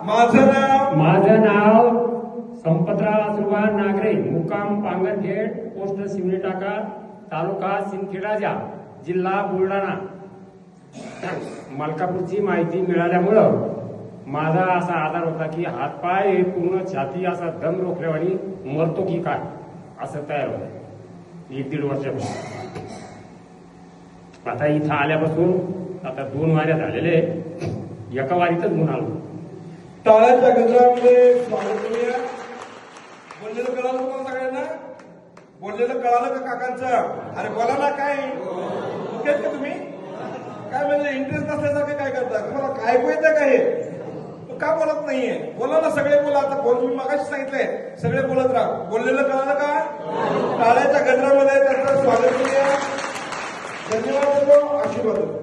माझं नाव संपतराव सुभाष नागरे, मुक्काम पांगरखेड, पोस्ट शिवणी टाका, तालुका सिंदखेड, जिल्हा बुलढाणा. मलकापूरची माहिती मिळाल्यामुळं माझा असा आधार होता की हातपाय पूर्ण छाती असा दम रोखल्यावानी मरतो की काय असं तयार होतं 1-1.5 वर्षापासून. आता इथं आल्यापासून आता 2 वाऱ्या झालेले, एका वारीतच गुण आलो. टाळ्याच्या गजरामध्ये स्वागत करूया. बोललेलं कळालं तुम्हाला सगळ्यांना? बोललेलं कळालं का काकांचं? अरे बोला ना, काय ओके का तुम्ही? काय म्हणजे इंटरेस्ट नसल्यासारखं काय करता? तुम्हाला काय ऐकू येतं का हे? का बोलत नाहीये? बोला ना, सगळे बोला. आता बोल, मी मगाशी सांगितलंय सगळे बोलत राहा. बोललेलं कळालं का? टाळ्याच्या गजरामध्ये त्याचं स्वागत करूया. धन्यवाद, आशीर्वाद.